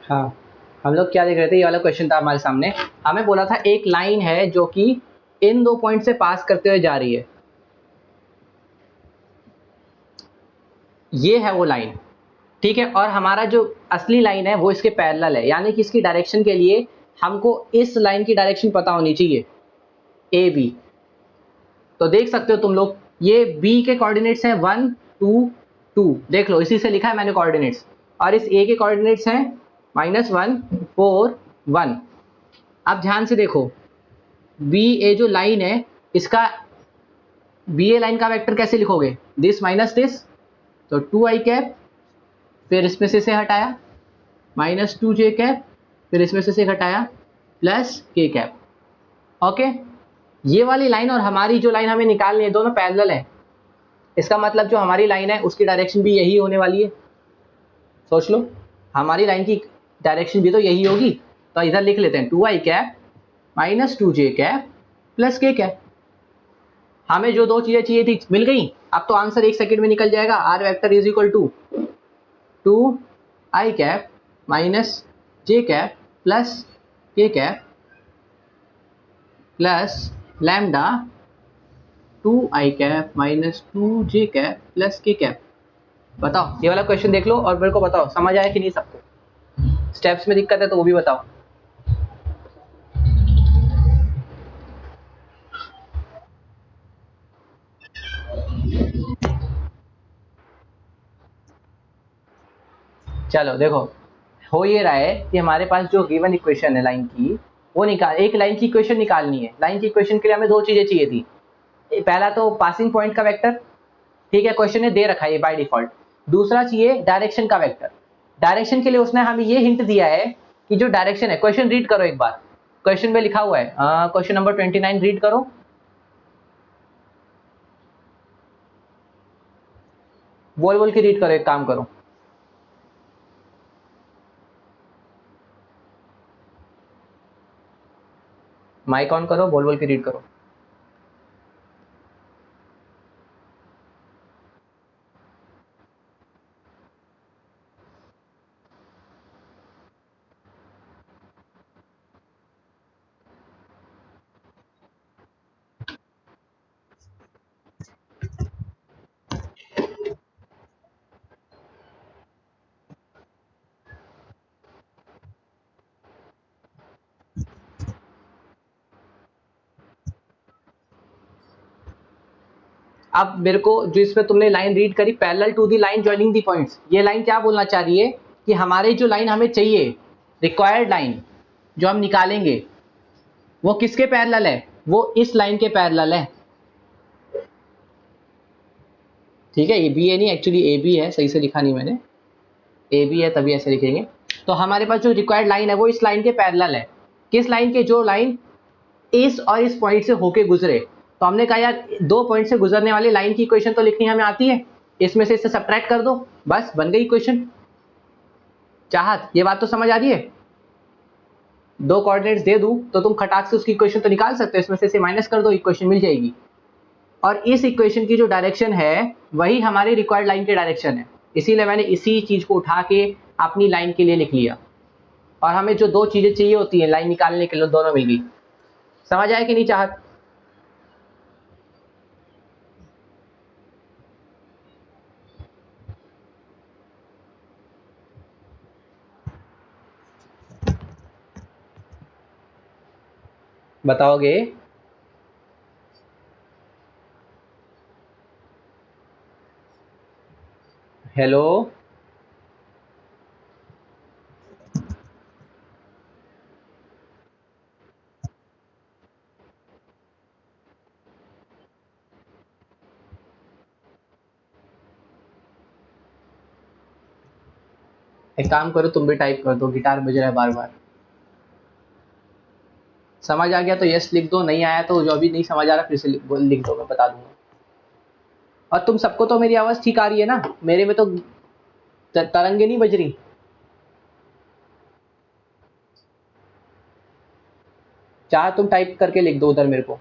हाँ, हम लोग क्या देख रहे थे, ये वाला क्वेश्चन था हमारे सामने। हमें बोला था एक लाइन है जो कि इन दो पॉइंट से पास करते हुए जा रही है, ये है वो लाइन, ठीक है। और हमारा जो असली लाइन है वो इसके पैरेलल है, यानी कि इसकी डायरेक्शन के लिए हमको इस लाइन की डायरेक्शन पता होनी चाहिए, ए बी। तो देख सकते हो तुम लोग, ये बी के कोऑर्डिनेट्स हैं 1 2 2, देख लो इसी से लिखा है मैंने कोऑर्डिनेट्स। और इस ए के कोऑर्डिनेट्स हैं -1 4 1। अब ध्यान से देखो, बी ए जो लाइन है, इसका बी ए लाइन का वेक्टर कैसे लिखोगे, दिस माइनस दिस, तो 2i कैप, फिर इसमें से हटाया, -2j कैप, फिर इसमें से हटाया, +k कैप। ओके, ये वाली लाइन और हमारी जो लाइन हमें निकालनी है दोनों पैरेलल है। इसका मतलब जो हमारी लाइन है उसकी डायरेक्शन भी यही होने वाली है। सोच लो, हमारी लाइन की डायरेक्शन भी तो यही होगी। तो इधर लिख लेते हैं 2i cap -2j cap +k cap. हमें जो दो चीजें चाहिए थी मिल गई। अब तो आंसर 1 सेकंड में निकल जाएगा। R vector is equal to 2i cap -j cap +k cap lambda 2i cap -2j cap +k cap. बताओ, ये वाला क्वेश्चन देख लो और मेरे को बताओ समझ आया कि नहीं सबको। स्टेप्स में दिक्कत है तो वो भी बताओ। चलो देखो, हो ये रहा है कि हमारे पास जो गिवन इक्वेशन है लाइन की, वो निकाल, एक लाइन की इक्वेशन निकालनी है। लाइन की इक्वेशन के लिए हमें दो चीजें चाहिए थी। पहला तो पासिंग पॉइंट का वेक्टर, ठीक है, क्वेश्चन ने दे रखा है बाय डिफॉल्ट। दूसरा चाहिए डायरेक्शन का वेक्टर। डायरेक्शन के लिए उसने हमें ये हिंट दिया है कि जो डायरेक्शन है, क्वेश्चन रीड करो एक बार, क्वेश्चन में लिखा हुआ है, क्वेश्चन नंबर 29 रीड करो। बोल बोल के रीड करो, एक काम करो। माइक ऑन करो, बोल बोल के रीड करो। अब मेरे को जो इसमें तुमने लाइन रीड करी, parallel to the line joining the points, ये लाइन क्या बोलना चाह रही है कि हमारी जो लाइन हमें चाहिए, रिक्वायर्ड लाइन जो हम निकालेंगे, वो किसके पैरेलल है, वो इस लाइन के पैरेलल है। ठीक है, ये बी ए नहीं, एक्चुअली ए बी है, सही से लिखा नहीं मैंने, ए बी है तभी ऐसे लिखेंगे। तो हमारे पास जो रिक्वायर्ड लाइन है वो इस लाइन के पैरेलल है। किस लाइन के, जो लाइन इस और इस पॉइंट से होके गुजरे। तो हमने कहा यार, दो पॉइंट से गुजरने वाली लाइन की इक्वेशन तो लिखनी हमें आती है, इसमें से इसे सब्ट्रैक्ट कर दो, बस बन गई इक्वेशन। चाहत, ये बात तो समझ आ रही है। दो कोऑर्डिनेट्स दे दूं तो तुम खटाक से उसकी इक्वेशन तो निकाल सकते हो, इसमें से इसे माइनस कर दो, इक्वेशन मिल जाएगी। और इस इक्वेशन की जो डायरेक्शन है वही हमारी रिक्वायर्ड लाइन की डायरेक्शन है, इसीलिए मैंने इसी चीज को उठा के अपनी लाइन के लिए लिख लिया। और हमें जो दो चीजें चाहिए होती है लाइन निकालने के लिए, दोनों मिल गई। समझ आया कि नहीं चाहत? बताओगे? हेलो? एक काम करो, तुम भी टाइप कर दो, गिटार बज रहा है बार बार। समझ आ गया तो यस लिख दो, नहीं आया तो जो अभी नहीं समझ आ रहा फिर से लिख दो, मैं बता दूंगा। और तुम सबको तो मेरी आवाज ठीक आ रही है ना, मेरे में तो तरंगे नहीं बज रही। चाह तुम टाइप करके लिख दो उधर मेरे को।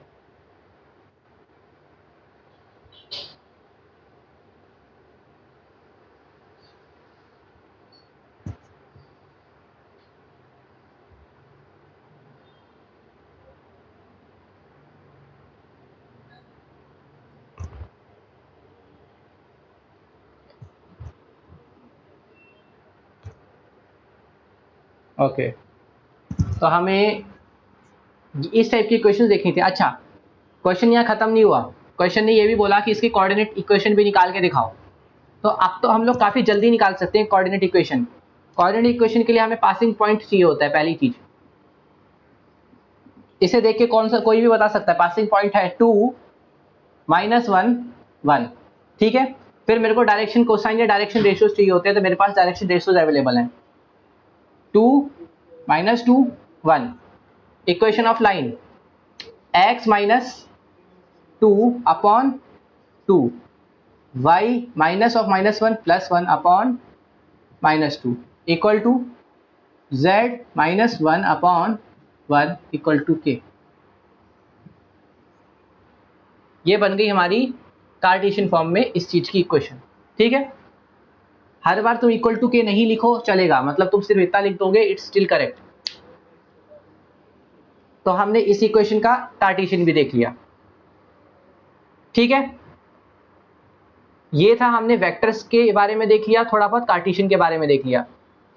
ओके, तो हमें इस टाइप की क्वेश्चन देखनी थी। अच्छा, क्वेश्चन यहाँ खत्म नहीं हुआ, क्वेश्चन ने ये भी बोला कि इसकी कोऑर्डिनेट इक्वेशन भी निकाल के दिखाओ। तो अब तो हम लोग काफी जल्दी निकाल सकते हैं कोऑर्डिनेट इक्वेशन। कोऑर्डिनेट इक्वेशन के लिए हमें पासिंग पॉइंट चाहिए होता है पहली चीज। इसे देख के कौन सा कोई भी बता सकता है, पासिंग पॉइंट है 2 -1 1, ठीक है। फिर मेरे को डायरेक्शन कोसाइन या डायरेक्शन रेशियोज चाहिए होते हैं, तो मेरे पास डायरेक्शन रेशियोज अवेलेबल हैं। 2 -2 1, equation of line x -2 upon 2, y minus of -1 plus 1 upon -2 equal to z -1 upon 1 equal to k। ये बन गई हमारी कार्टेशियन फॉर्म में इस चीज की इक्वेशन, ठीक है। हर बार तुम इक्वल टू के नहीं लिखो चलेगा, मतलब तुम सिर्फ इतना लिख दोगे, इट्स स्टिल करेक्ट। तो हमने इस इक्वेशन का कार्टेशियन भी देख लिया, ठीक है। ये था, हमने वेक्टर्स के बारे में देख लिया, थोड़ा बहुत कार्टेशियन के बारे में देख लिया।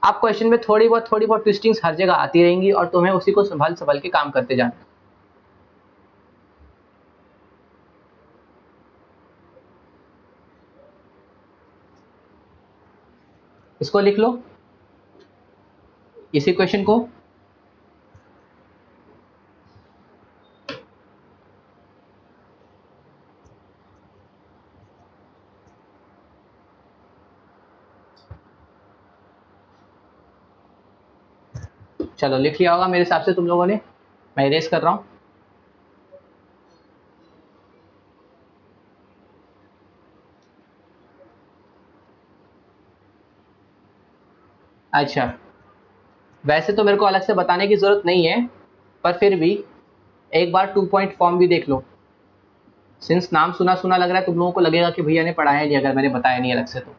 अब क्वेश्चन में थोड़ी बहुत ट्विस्टिंग्स हर जगह आती रहेंगी और तुम्हें उसी को संभल संभल के काम करते जाना। इसको लिख लो, इस इक्वेशन को। चलो लिख लिया होगा मेरे हिसाब से तुम लोगों ने, मैं इरेज कर रहा हूं। अच्छा, वैसे तो मेरे को अलग से बताने की जरूरत नहीं है, पर फिर भी एक बार 2 पॉइंट फॉर्म भी देख लो। सिंस नाम सुना सुना लग रहा है, तुम लोगों को लगेगा कि भैया ने पढ़ाया नहीं अगर मैंने बताया नहीं अलग से तो।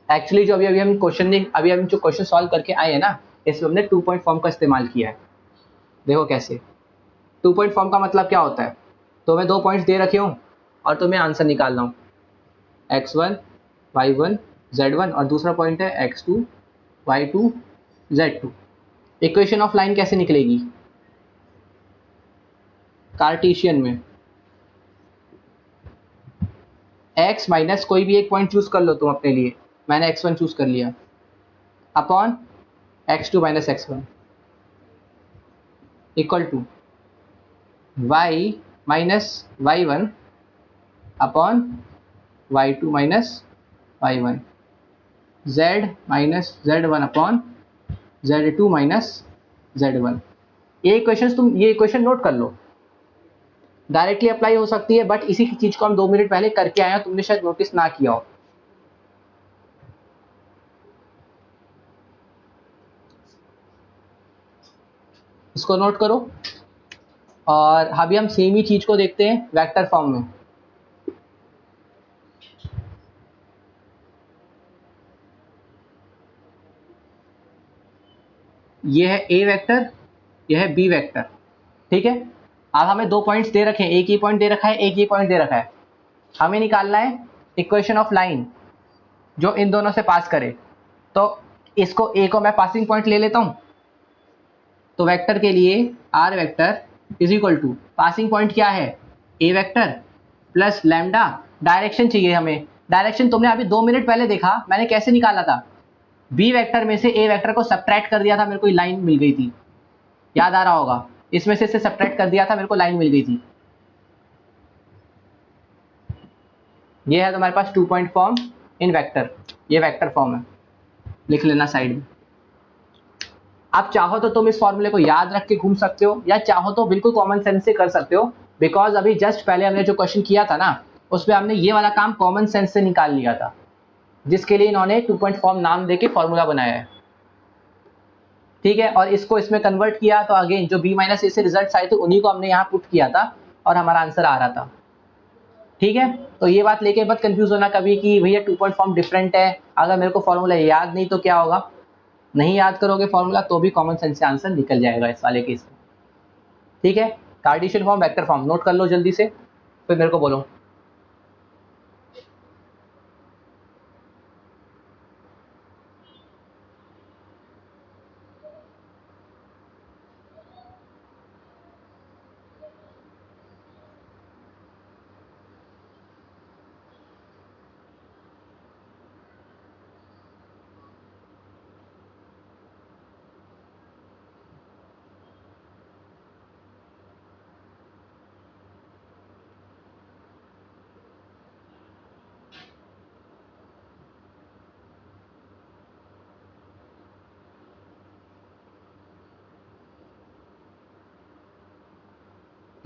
एक्चुअली जो अभी अभी हम क्वेश्चन अभी हम जो क्वेश्चन सॉल्व करके आए हैं ना, इसमें हमने 2 पॉइंट फॉर्म का इस्तेमाल किया है। देखो कैसे 2 पॉइंट फॉर्म का मतलब क्या होता है। तो मैं 2 पॉइंट्स दे रखे हूं और तुम्हें आंसर निकालना हूं, x1 y1 z1, और दूसरा पॉइंट है x2 y2 z2। Equation of line कैसे निकलेगी कार्टेशियन में? x माइनस कोई भी एक पॉइंट चूज कर लो तुम अपने लिए, मैंने x1 चूज कर लिया, upon x2 minus x1 equal to y minus y1 upon y2 minus y1, z minus z1 upon z2 minus z1। ये इक्वेशन नोट कर लो, डायरेक्टली अप्लाई हो सकती है, बट इसी की चीज को हम 2 मिनट पहले करके आए हैं, तुमने शायद नोटिस ना किया हो। इसको नोट करो, और अभी हम सेम ही चीज को देखते हैं वेक्टर फॉर्म में। ये है ए वेक्टर, यह है बी वेक्टर, ठीक है। अब हमें 2 पॉइंट्स दे रखे हैं, एक ही पॉइंट दे रखा है, एक ही पॉइंट दे रखा है। हमें निकालना है इक्वेशन ऑफ लाइन जो इन दोनों से पास करे। तो इसको ए को मैं पासिंग पॉइंट ले लेता हूं, तो वेक्टर के लिए r vector is equal to passing point क्या है, a vector plus lambda. Direction चाहिए हमें, डायरेक्शन तुमने अभी 2 मिनट पहले देखा मैंने कैसे निकाला था, बी वेक्टर में से ए वेक्टर को सब्ट्रैक्ट कर दिया था, मेरे को लाइन मिल गई थी, याद आ रहा होगा। इसमें से इसे सब्ट्रैक्ट कर दिया था, मेरे को लाइन मिल गई थी। ये है तुम्हारे पास 2 पॉइंट फॉर्म इन वेक्टर, ये वेक्टर फॉर्म है, लिख लेना साइड में। आप चाहो तो तुम इस फॉर्मूले को याद रख के घूम सकते हो, या चाहो तो बिल्कुल कॉमन सेंस से कर सकते हो, बिकॉज अभी जस्ट पहले हमने जो क्वेश्चन किया था ना, उसमें हमने ये वाला काम कॉमन सेंस से निकाल लिया था, जिसके लिए इन्होंने 2 पॉइंट फॉर्म नाम देके फॉर्मूला बनाया है, ठीक है। और इसको इसमें कन्वर्ट किया, तो अगेन जो बी माइनस ए से रिजल्ट आए थे उन्हीं को हमने यहाँ पुट किया था और हमारा आंसर आ रहा था, ठीक है। तो ये बात लेके मत कंफ्यूज होना कभी कि भैया 2 पॉइंट फॉर्म डिफरेंट है, अगर मेरे को फॉर्मूला याद नहीं तो क्या होगा। नहीं याद करोगे फॉर्मूला तो भी कॉमन सेंस से आंसर निकल जाएगा इस वाले केस में, ठीक है। Cartesian form vector form note कर लो जल्दी से, फिर मेरे को बोलो।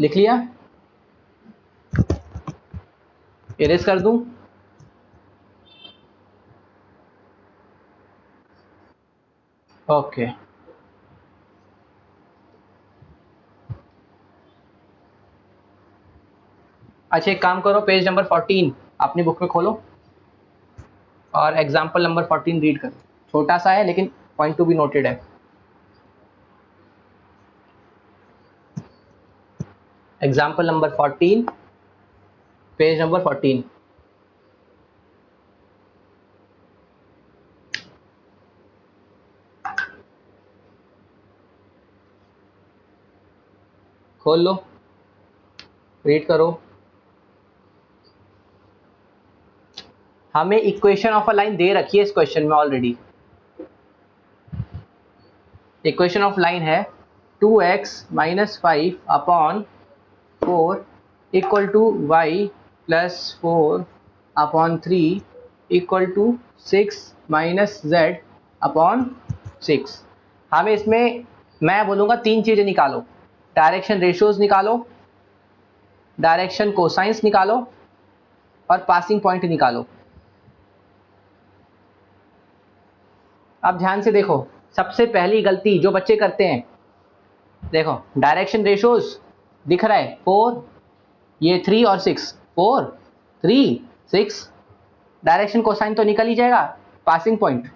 लिख लिया, इरेज कर दूं, ओके। अच्छा एक काम करो, पेज नंबर 14 अपनी बुक में खोलो और एग्जाम्पल नंबर 14 रीड करो। छोटा सा है लेकिन पॉइंट टू बी नोटेड है। Example number 14, page number 14। खोल लो, रीड करो। हमें इक्वेशन ऑफ अ लाइन दे रखी है इस क्वेश्चन में ऑलरेडी। इक्वेशन ऑफ लाइन है 2x minus 5 upon 4 equal to y plus 4 upon 3 equal to 6 minus z upon 6। हमें इसमें मैं बोलूँगा 3 चीज़ें निकालो। डायरेक्शन रेशियोज निकालो, डायरेक्शन कोसाइंस निकालो और पासिंग पॉइंट निकालो। अब ध्यान से देखो, सबसे पहली गलती जो बच्चे करते हैं, देखो डायरेक्शन रेशियोज दिख रहा है 4, ये 3 और 6, 4 3 6, डायरेक्शन कोसाइन तो निकल ही जाएगा। पासिंग पॉइंट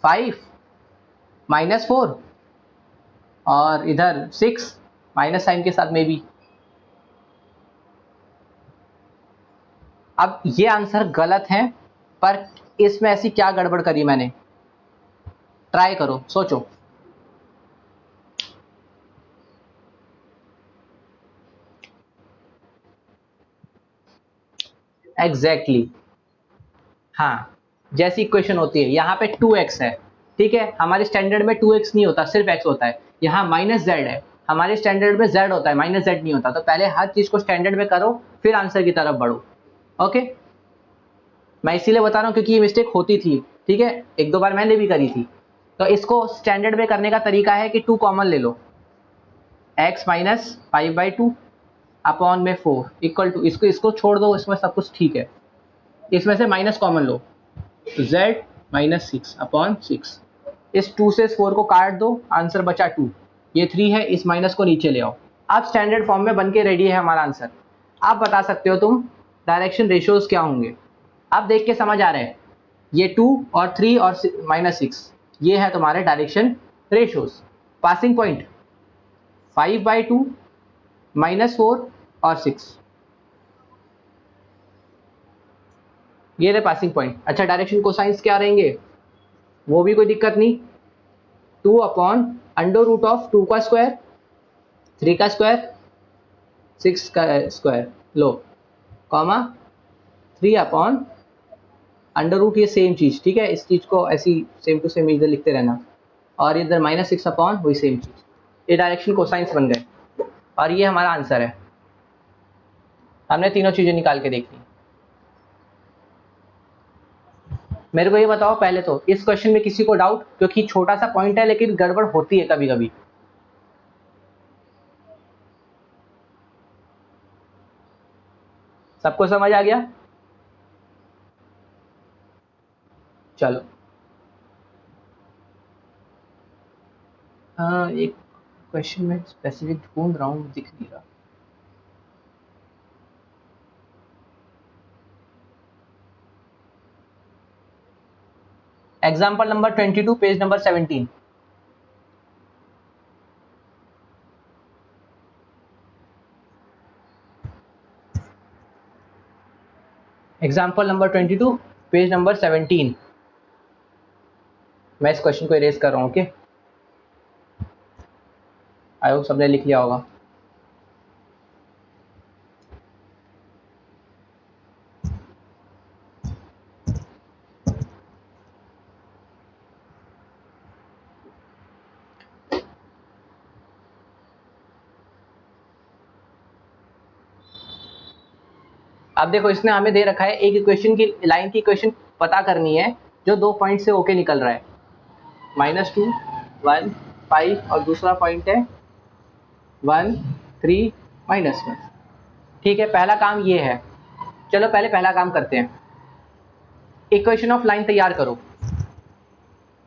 5 माइनस 4 और इधर 6 माइनस साइन के साथ में भी। अब ये आंसर गलत है, पर इसमें ऐसी क्या गड़बड़ करी मैंने, ट्राई करो, सोचो। एग्जैक्टली हाँ, जैसी इक्वेशन होती है यहाँ पे 2x है, ठीक है, हमारे स्टैंडर्ड में 2x नहीं होता, सिर्फ x होता है। यहाँ माइनस z है, हमारे स्टैंडर्ड में z होता है, माइनस z नहीं होता। तो पहले हर चीज को स्टैंडर्ड में करो, फिर आंसर की तरफ बढ़ो। ओके, मैं इसीलिए बता रहा हूँ क्योंकि ये मिस्टेक होती थी, ठीक है, एक दो बार मैंने भी करी थी। तो इसको स्टैंडर्ड में करने का तरीका है कि 2 कॉमन ले लो, x माइनस 5/2 अपॉन में 4 इक्वल टू, इसको छोड़ दो, इसमें सब कुछ ठीक है, इसमें से माइनस कॉमन लो, z माइनस 6 अपॉन 6। इस 2 से इस 4 को काट दो, आंसर बचा 2, ये 3 है, इस माइनस को नीचे ले आओ। अब स्टैंडर्ड फॉर्म में बन के रेडी है हमारा आंसर। आप बता सकते हो तुम डायरेक्शन रेशियोज क्या होंगे। अब देख के समझ आ रहा है, ये 2 और 3 और माइनस 6, ये है तुम्हारे direction ratios. Passing point 5/2 minus 4 और 6, ये रहे पासिंग पॉइंट। अच्छा डायरेक्शन कोसाइंस क्या रहेंगे, वो भी कोई दिक्कत नहीं, 2 अपॉन अंडर रूट ऑफ 2 का स्क्वायर, 3 का स्क्वायर, 6 का स्क्वायर लो, कॉमा 3 अपॉन अंडर रूट, ये सेम चीज, ठीक है, इस चीज को ऐसी सेम टू सेम इधर लिखते रहना, और इधर माइनस 6 अपॉन वही सेम चीज। ये डायरेक्शन कोसाइंस बन गए और ये हमारा आंसर है। हमने तीनों चीजें निकाल के देख ली। मेरे को ये बताओ पहले तो इस क्वेश्चन में किसी को डाउट, क्योंकि छोटा सा पॉइंट है लेकिन गड़बड़ होती है कभी कभी। सबको समझ आ गया? चलो हाँ, एक क्वेश्चन में स्पेसिफिक ढूंढ रहा हूँ, दिख नहीं रहा। Example number 22 page number 17। Example number 22 page number 17। मैं इस क्वेश्चन को इरेज कर रहा हूँ। ओके, आई होप सबने लिख लिया होगा। अब देखो इसने हमें दे रखा है एक इक्वेशन की लाइन की इक्वेशन पता करनी है जो 2 पॉइंट से होके निकल रहा है, -2 1 5 और दूसरा पॉइंट है 1 3 -1। ठीक है, पहला काम ये है। चलो पहले पहला काम करते हैं। इक्वेशन ऑफ लाइन तैयार करो,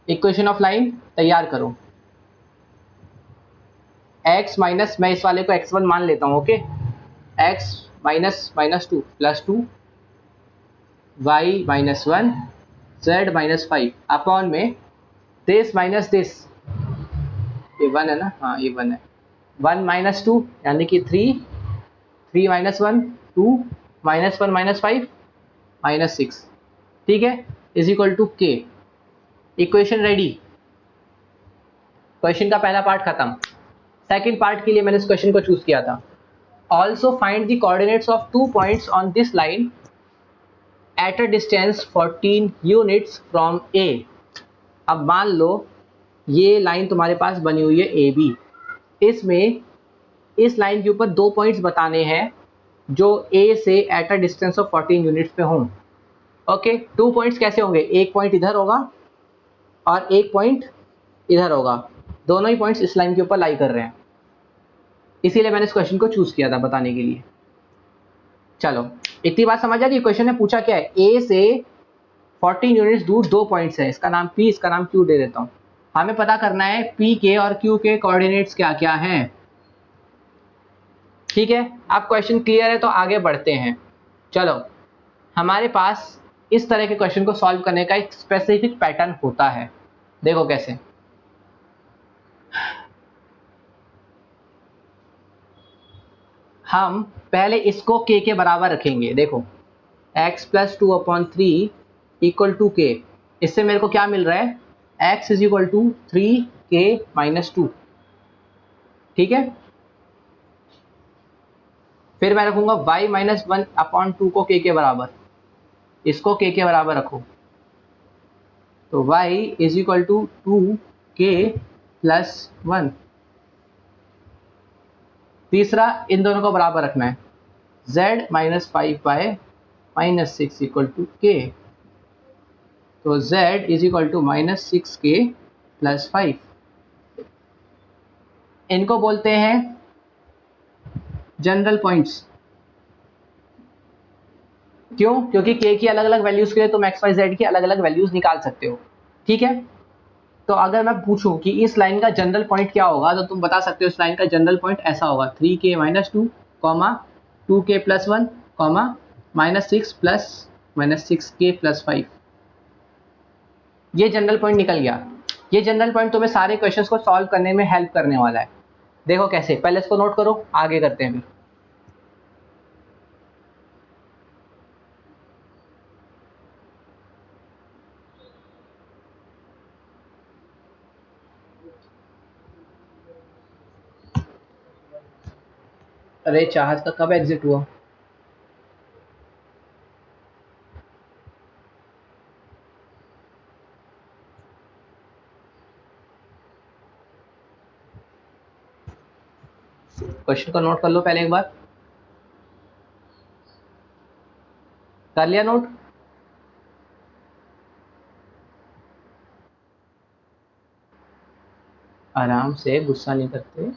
इक्वेशन ऑफ लाइन तैयार करो। x माइनस, मैं इस वाले को x1 मान लेता हूं, okay. x minus -2 +2 y -1 z -5 upon में दिस माइनस दिस, ये 1 है ना, हाँ ये 1 है। 1 -2 यानी कि 3, 3 -1 2 -1 -5 -6, ठीक है, is equal to k। Equation ready, question का पहला पार्ट खत्म। सेकंड पार्ट के लिए मैंने इस क्वेश्चन को चूज किया था। Also find the coordinates of 2 points on this line at a distance 14 units from A. अब मान लो ये लाइन तुम्हारे पास बनी हुई है ए बी, इसमें इस लाइन के ऊपर 2 पॉइंट्स बताने हैं जो ए से eight a distance of 14 units पे हों। ओके, 2 पॉइंट्स कैसे होंगे, एक पॉइंट इधर होगा और एक पॉइंट इधर होगा, दोनों ही पॉइंट्स इस लाइन के ऊपर लाई कर रहे हैं, इसीलिए मैंने इस क्वेश्चन को चूज किया था बताने के लिए। चलो इतनी बात समझ आ गई। क्वेश्चन ने पूछा क्या है, ए से 14 यूनिट्स दूर 2 पॉइंट्स है, इसका नाम P, इसका नाम Q दे देता हूं। हमें पता करना है P के और Q के कोऑर्डिनेट्स क्या क्या हैं। ठीक है, अब क्वेश्चन क्लियर है तो आगे बढ़ते हैं। चलो, हमारे पास इस तरह के क्वेश्चन को सॉल्व करने का एक स्पेसिफिक पैटर्न होता है। देखो कैसे, हम पहले इसको k के बराबर रखेंगे। देखो x + 2/3 इक्वल टू k, इससे मेरे को क्या मिल रहा है, x is equal to 3k - 2, ठीक है। फिर मैं रखूंगा y - 1/2 को k के बराबर, इसको k के बराबर रखो, तो y is equal to 2k + 1। तीसरा, इन दोनों को बराबर रखना है, z - 5/-6 इक्वल टू k, तो z is equal to -6k + 5। इनको बोलते हैं जनरल पॉइंट्स। क्यों? क्योंकि k की अलग अलग वैल्यूज के लिए तुम x y z की अलग अलग वैल्यूज निकाल सकते हो, ठीक है। तो अगर मैं पूछूं कि इस लाइन का जनरल पॉइंट क्या होगा, तो तुम बता सकते हो इस लाइन का जनरल पॉइंट ऐसा होगा, 3k - 2, 2k + 1, -6 + -6k + 5। ये जनरल पॉइंट निकल गया। ये जनरल पॉइंट तुम्हें सारे क्वेश्चंस को सॉल्व करने में हेल्प करने वाला है। देखो कैसे, पहले इसको नोट करो, आगे करते हैं फिर। अरे जहाज का कब एग्जिट हुआ? क्वेश्चन को नोट कर लो पहले एक बार। कर लिया नोट? आराम से, गुस्सा नहीं करते।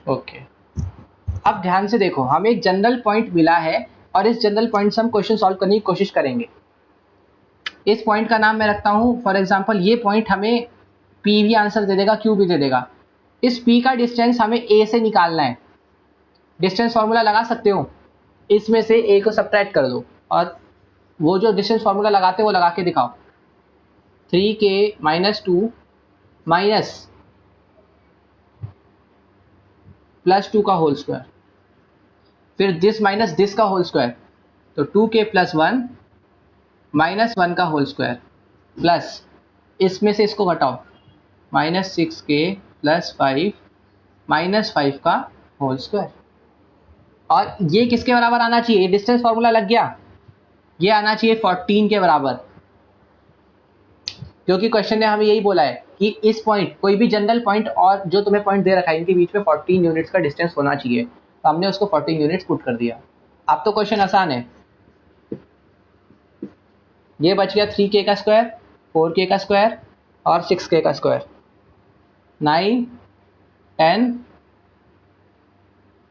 ओके, अब ध्यान से देखो, हमें एक जनरल पॉइंट मिला है और इस जनरल पॉइंट से हम क्वेश्चन सॉल्व करने की कोशिश करेंगे। इस पॉइंट का नाम मैं रखता हूं, फॉर एग्जांपल ये पॉइंट हमें P भी आंसर दे देगा, Q भी दे देगा। इस P का डिस्टेंस हमें A से निकालना है। डिस्टेंस फार्मूला लगा सकते हो, इसमें से A को सब्ट्रैक्ट कर दो और वो जो डिस्टेंस फार्मूला लगाते हो वो लगा के दिखाओ। 3k - 2 +2 का होल स्क्वायर, फिर दिस माइनस दिस का होल स्क्वायर, तो 2k प्लस 1 माइनस 1 का होल स्क्वायर प्लस इसमें से इसको घटाओ माइनस 6k प्लस 5 माइनस 5 का होल स्क्वायर। और ये किसके बराबर आना चाहिए? डिस्टेंस फॉर्मूला लग गया, ये आना चाहिए 14 के बराबर, क्योंकि क्वेश्चन ने हमें यही बोला है कि इस पॉइंट, कोई भी जनरल पॉइंट और जो तुम्हें पॉइंट दे रखा है, इनके बीच में 14 यूनिट्स का डिस्टेंस होना चाहिए, तो हमने उसको 14 यूनिट्स पुट कर दिया। अब तो क्वेश्चन आसान है। ये बच गया 3k का स्क्वायर, 4k का स्क्वायर और 6k का square, 9 10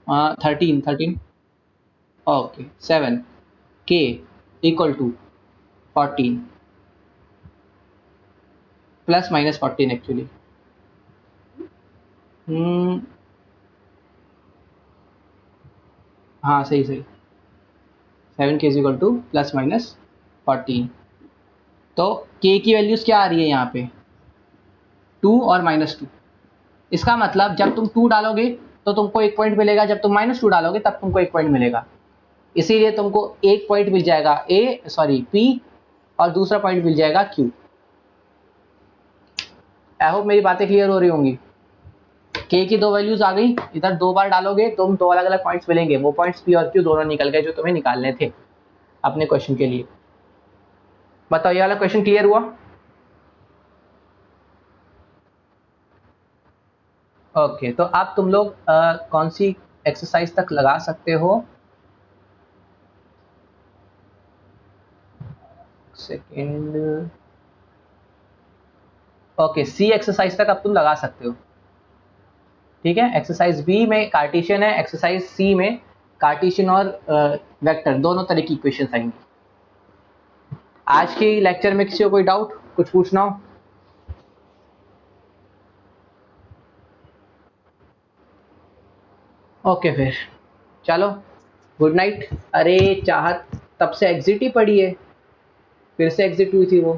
13 okay 7k equal to 14 plus minus 14 actually. हाँ सही सही, 7k is equal to plus minus 14। तो k की वैल्यूज क्या आ रही है यहाँ पे? 2 और -2। इसका मतलब जब तुम 2 डालोगे तो तुमको 1 पॉइंट मिलेगा, जब तुम -2 डालोगे तब तुमको 1 पॉइंट मिलेगा। इसीलिए तुमको 1 पॉइंट मिल जाएगा P और दूसरा पॉइंट मिल जाएगा Q। आई होप मेरी बातें क्लियर हो रही होंगी। k की 2 वैल्यूज आ गई, इधर 2 बार डालोगे तुम 2 अलग अलग पॉइंट्स मिलेंगे, वो पॉइंट्स P और Q दोनों निकल गए जो तुम्हें निकालने थे अपने क्वेश्चन के लिए। बताओ ये वाला क्वेश्चन क्लियर हुआ? ओके तो अब तुम लोग कौन सी एक्सरसाइज तक लगा सकते हो? सेकेंड, ओके सी एक्सरसाइज तक अब तुम लगा सकते हो, ठीक है। एक्सरसाइज बी में कार्टेशियन है, एक्सरसाइज सी में कार्टेशियन और वेक्टर दोनों तरह की इक्वेशंस आएंगी। आज के लेक्चर में किसी को कोई डाउट, कुछ पूछना हो? ओके फिर चलो गुड नाइट। अरे चाहत तब से एग्जिट ही पड़ी है, फिर से एग्जिट हुई थी वो।